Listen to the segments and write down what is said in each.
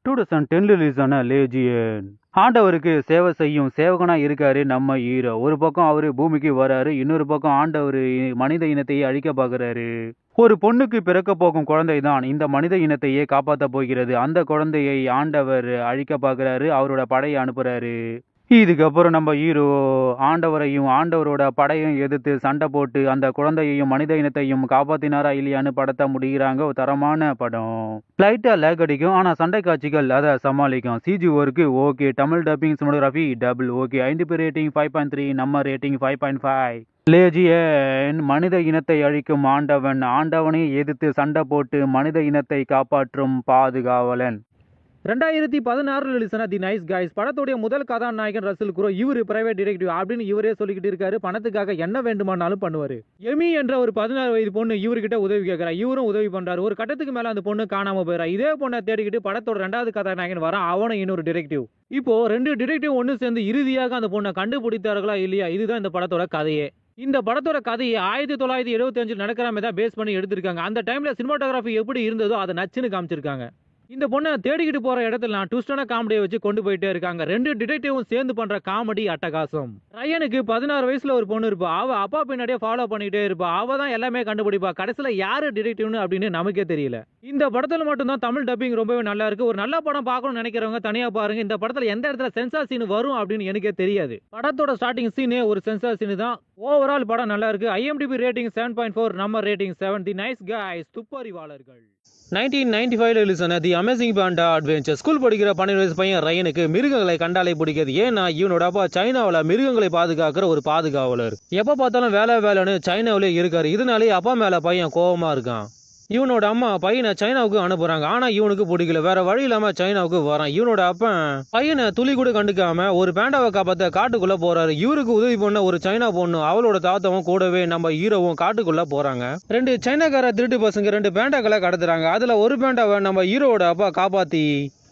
2010 release ஆன லேஜியன். ஆண்டவருக்கு சேவை செய்யும் சேவகனா இருக்காரு நம்ம ஹீரோ. ஒரு பக்கம் அவரு பூமிக்கு வராரு, இன்னொரு பக்கம் ஆண்டவர் மனித இனத்தையே அழிக்க பாக்குறாரு. ஒரு பொண்ணுக்கு பிறக்க போகும் குழந்தை தான் இந்த மனித இனத்தையே காப்பாத்த போகிறது. அந்த குழந்தையை ஆண்டவர் அழிக்க பாக்குறாரு, அவரோட படையை அனுப்புறாரு. இதுக்கப்புறம் நம்ம ஹீரோ ஆண்டவரையும் ஆண்டவரோட படையும் எதிர்த்து சண்டை போட்டு அந்த குழந்தையையும் மனித இனத்தையும் காப்பாத்தினாரா இல்லையான்னு படத்தை முடிகிறாங்க. ஒரு தரமான படம். லைட்டா லேக் அடிக்கும், ஆனா சண்டை காட்சிகள் அதை சமாளிக்கும். CG work okay, Tamil dubbing cinematography double okay. ITP rating 5.3, நம்ம ரேட்டிங் 5.5. லேஜியன் மனித இனத்தை அழிக்கும் ஆண்டவன், ஆண்டவனை எதிர்த்து சண்டை போட்டு மனித இனத்தை காப்பாற்றும் பாதுகாவலன். 2016 ரிலீஸ் ஆன தி நைஸ் கைஸ் படத்துடைய முதல் கதாநாயகன் ரசல் குரோ. இவர் பிரைவேட் டிடெக்டிவ் அப்படின்னு இவரே சொல்லிக்கிட்டு இருக்காரு. பணத்துக்காக என்ன வேண்டுமானாலும் பண்ணுவாரு. எமி என்ற ஒரு 16 வயது பொண்ணு இவர்கிட்ட உதவி கேட்கறா. இவரும் உதவி பண்றாரு. ஒரு கட்டத்துக்கு மேல அந்த பொண்ணு காணாம போயிடா. இதே பொண்ணை தேடிக்கிட்டு படத்தோட 2வது கதாநாயகன் வரான். அவனும் இன்னொரு டிடெக்டிவ். இப்போ 2 டிடெக்டிவ் ஒன்னு சேர்ந்து இறுதியாக அந்த பொண்ணை கண்டுபிடித்தார்களா இல்லையா, இதுதான் இந்த படத்தோட கதையே. இந்த படத்தோட கதையை 1975 நடக்கிற மாதிரி தான் பேஸ் பண்ணி எடுத்திருக்காங்க. அந்த டைம்ல சினிமாட்டோகிராஃபி எப்படி இருந்ததோ அதை நச்சுன்னு காமிச்சிருக்காங்க. இந்த பொண்ணை தேடிக்கிட்டு போற இடத்துல ட்விஸ்டான காமெடியை வச்சு கொண்டு போயிட்டே இருக்காங்க. 2 டிடெக்டிவும் சேர்ந்து பண்ற காமெடி அட்டகாசம். ரயனுக்கு 16 வயசுல ஒரு பொண்ணு இருப்பா. அவ அப்பா பின்னாடியே ஃபாலோ பண்ணிட்டே இருப்பா. அவ தான் எல்லாமே கண்டுபிடிப்பா. கடைசியில யாரு டிடெக்டிவ்னு அப்படின்னு நமக்கே தெரியல. இந்த படத்துல மட்டும் தான் தமிழ் டப்பிங் ரொம்பவே நல்லா இருக்கு. ஒரு நல்ல படம் பார்க்கணும்னு நினைக்கிறவங்க தனியா பாருங்க. இந்த படத்துல எந்த இடத்துல சென்சார் சீன் வரும் அப்படின்னு எனக்கே தெரியாது. படத்தோட ஸ்டார்டிங் சீனே ஒரு சென்சார் சீன் தான். ஓவரால் படம் நல்லா இருக்கு. ஐஎம்டிபி ரேட்டிங் 7.4, நம்ம ரேட்டிங் 7. தி நைஸ் கைஸ் துப்பறிவாளர்கள். 1995 ரிலீஸ் ஆன தி அமேசிங் பாண்டா அட்வென்ச்சர். ஸ்கூல் படிக்கிற 12 வயசு பையன் ரயனுக்கு மிருகங்களை கண்டாலே பிடிக்காது. ஏன்னா இவனோட அப்பா சைனாவில் மிருகங்களை பாதுகாக்கிற ஒரு பாதுகாவலர். எப்ப பார்த்தாலும் வேலைன்னு சைனாவிலே இருக்காரு. இதனாலே அப்பா மேல பையன் கோபமா இருக்கான். இவனோட அம்மா பையனை சைனாவுக்கு அனுப்புறாங்க. ஆனா இவனுக்கு பிடிக்கல. வேற வழி இல்லாம சைனாவுக்கு வரான். இவனோட அப்பன் பையனை துளி கூட கண்டுக்காம ஒரு பேண்டாவை காப்பாத்த காட்டுக்குள்ள போறாரு. இவருக்கு உதவி பண்ண ஒரு சைனா பொண்ணு அவளோட தாத்தாவும் கூடவே நம்ம ஹீரோவும் காட்டுக்குள்ள போறாங்க. 2 சைனாக்கார திருட்டு பசங்க 2 பேண்டாக்களை கடத்துறாங்க. அதுல ஒரு பேண்டாவை நம்ம ஹீரோவோட அப்பா காப்பாத்தி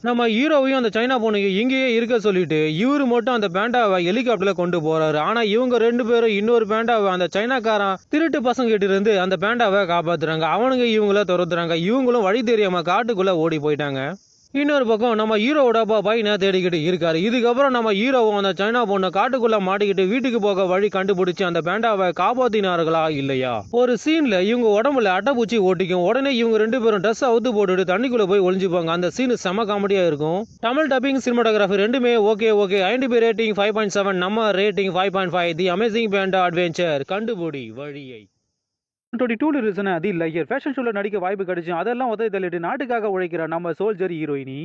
நம்ம ஹீரோவையும் அந்த சைனா பொண்ணுக்கு இங்கேயே இருக்க சொல்லிட்டு இவரு மட்டும் அந்த பேண்டாவை ஹெலிகாப்டர்ல கொண்டு போறாரு. ஆனா இவங்க 2 பேரும் இன்னொரு பேண்டாவை அந்த சைனாக்காரன் திருட்டு பசங்க கிட்ட இருந்து அந்த பேண்டாவை காப்பாத்துறாங்க. அவனுங்க இவங்கள துரத்துறாங்க. இவங்களும் வழி தெரியாம காட்டுக்குள்ள ஓடி போயிட்டாங்க. இன்னொரு பக்கம் நம்ம ஹீரோவோட அப்பா பையனை தேடிக்கிட்டு இருக்காரு. இதுக்கப்புறம் நம்ம ஹீரோவும் அந்த சைனா பொண்ணை காட்டுக்குள்ள மாட்டிக்கிட்டு வீட்டுக்கு போக வழி கண்டுபிடிச்சு அந்த பேண்டாவை காப்பாத்தினார்களா இல்லையா. ஒரு சீன்ல இவங்க உடம்புல அட்டைப்பூச்சி ஓட்டிக்கும். உடனே இவங்க 2 பேரும் ட்ரெஸ் அவுத்து போட்டுட்டு தண்ணிக்குள்ள போய் ஒளிஞ்சுப்பாங்க. அந்த சீன் செம காமெடியா இருக்கும். தமிழ் டப்பிங் சினிமாட்டோகிராஃபி ரெண்டுமே ஓகே. ஐடிபி ரேட்டிங் 5.7, நம்ம ரேட்டிங் 5.5. தி அமேசிங் பாண்டா அட்வென்ச்சர் கண்டுபிடி வழியை. 22 ரிலீஸ் ஆன தி லையர். ஃபேஷன் ஷோல நடிக்க வாய்ப்பு கிடைச்சு அதெல்லாம் உதவி தள்ளிட்டு நாட்டுக்காக உழைக்கிற நம்ம சோல்ஜர் ஹீரோயினி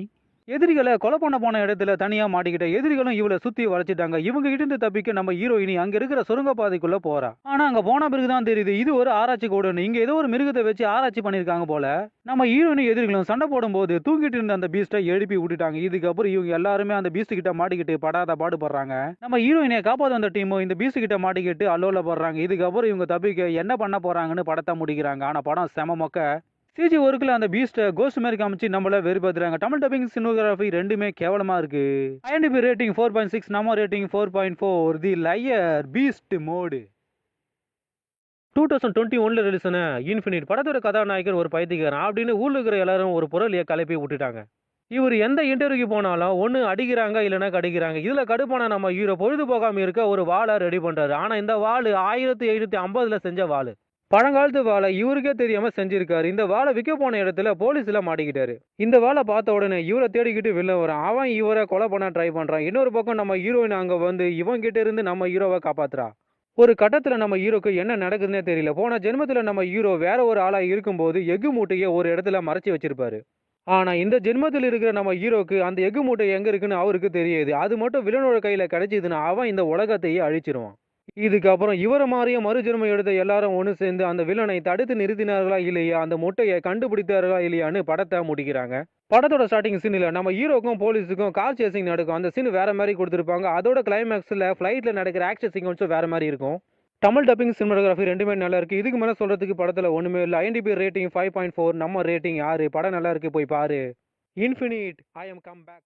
எதிரிகளை கொலை பண்ண போன இடத்துல தனியா மாட்டிக்கிட்ட எதிரிகளும் இவளை சுத்தி வளைச்சிட்டாங்க. இவங்க இருந்து தப்பிக்க நம்ம ஹீரோயினி அங்க இருக்கிற சுரங்க பாதைக்குள்ள போறா. ஆனா அங்க போன பிறகுதான் தெரியுது இது ஒரு ஆராய்ச்சி கூடன்னு. இங்க ஏதோ ஒரு மிருகத்தை வச்சு ஆராய்ச்சி பண்ணிருக்காங்க போல. நம்ம ஹீரோயினி எதிரிகளும் சண்டை போடும் போது தூங்கிட்டு இருந்த அந்த பீஸ்டை எழுப்பி விட்டுட்டாங்க. இதுக்கப்புறம் இவங்க எல்லாருமே அந்த பீஸ்ட் கிட்ட மாட்டிக்கிட்டு படாத பாடுபடுறாங்க. நம்ம ஹீரோயினை காப்பாத்த அந்த டீமும் இந்த பீஸ்ட் கிட்ட மாட்டிக்கிட்டு அல்லோல படுறாங்க. இதுக்கப்புறம் இவங்க தப்பிக்க என்ன பண்ண போறாங்கன்னு படத்தை முடிக்கிறாங்க. ஆனா படம் செம மொக்க. சிஜி ஒர்க்கில் அந்த பீஸ்ட்டை கோஸ்ட் மாதிரி காமிச்சு நம்மள வெறுப்பாத்துறாங்க. தமிழ் டப்பிங் சினிமோகிராஃபி ரெண்டுமே கேவலமா இருக்கு. ஐஎன்டிபி ரேட்டிங் 4.6, நம்ம ரேட்டிங் 4.4. தி லையர் பீஸ்ட் மோடு. 2021 ரிலீஸ் ஆன இன்ஃபினிட் படத்தோட கதாநாயகர் ஒரு பைத்தியக்காரன் அப்படின்னு ஊர்ல இருக்கிற எல்லாரும் ஒரு பொருளைய கலப்பி விட்டுட்டாங்க. இவர் எந்த இன்டர்வியூக்கு போனாலும் ஒன்னு அடிக்கிறாங்க இல்லைன்னா கடிக்கிறாங்க. இதுல கடுப்பான நம்ம ஹீரோ பொழுது போகாம இருக்க ஒரு வாளை ரெடி பண்றாரு. ஆனா இந்த வாள் 1750 செஞ்ச வாள். பழங்காலத்து வாழை இவருக்கே தெரியாம செஞ்சிருக்காரு. இந்த வாழை விற்க போன இடத்துல போலீஸ்ல மாட்டிக்கிட்டாரு. இந்த வாழை பார்த்த உடனே இவரை தேடிக்கிட்டு வெளில வரான். அவன் இவரை கொலை பண்ண ட்ரை பண்றான். இன்னொரு பக்கம் நம்ம ஹீரோயின் அங்க வந்து இவன் கிட்ட இருந்து நம்ம ஹீரோவை காப்பாத்துறா. ஒரு கட்டத்துல நம்ம ஹீரோக்கு என்ன நடக்குதுன்னே தெரியல. போன ஜென்மத்துல நம்ம ஹீரோ வேற ஒரு ஆளா இருக்கும்போது எஃகு மூட்டையை ஒரு இடத்துல மறைச்சு வச்சிருப்பாரு. ஆனா இந்த ஜென்மத்தில் இருக்கிற நம்ம ஹீரோக்கு அந்த எஃகு மூட்டை எங்க இருக்குன்னு அவருக்கு தெரியாது. அது மட்டும் வில்லனோட கையில கிடைச்சதுன்னா அவன் இந்த உலகத்தையே அழிச்சிருவான். இதுக்கப்புறம் இவரை மாறிய மறுஜென்மம் எடுத்த எல்லாரும் ஒன்று சேர்ந்து அந்த வில்லனை தடுத்து நிறுத்தினார்களா இல்லையா, அந்த முட்டையை கண்டுபிடித்தார்களா இல்லையான்னு படத்தை முடிக்கிறாங்க. படத்தோட ஸ்டார்டிங் சீனில் நம்ம ஹீரோக்கும் போலீஸுக்கும் கார் சேசிங் நடக்கும். அந்த சீன் வேற மாதிரி கொடுத்துருப்பாங்க. அதோட கிளைமேக்ஸில் ஃப்ளைட்டில் நடக்கிற ஆக்ஷன் சீக்வன்ஸும் வேற மாதிரி இருக்கும். தமிழ் டப்பிங் சினிமாட்டோகிராஃபி ரெண்டுமே நல்லா இருக்கு. இதுக்கு மேலே சொல்றதுக்கு படத்தில் ஒன்றுமே இல்லை. ஐஎன்டிபி ரேட்டிங் 5.4, நம்ம ரேட்டிங் 6. படம் நல்லா இருக்கு, போய் பாரு. Infinite I am come back.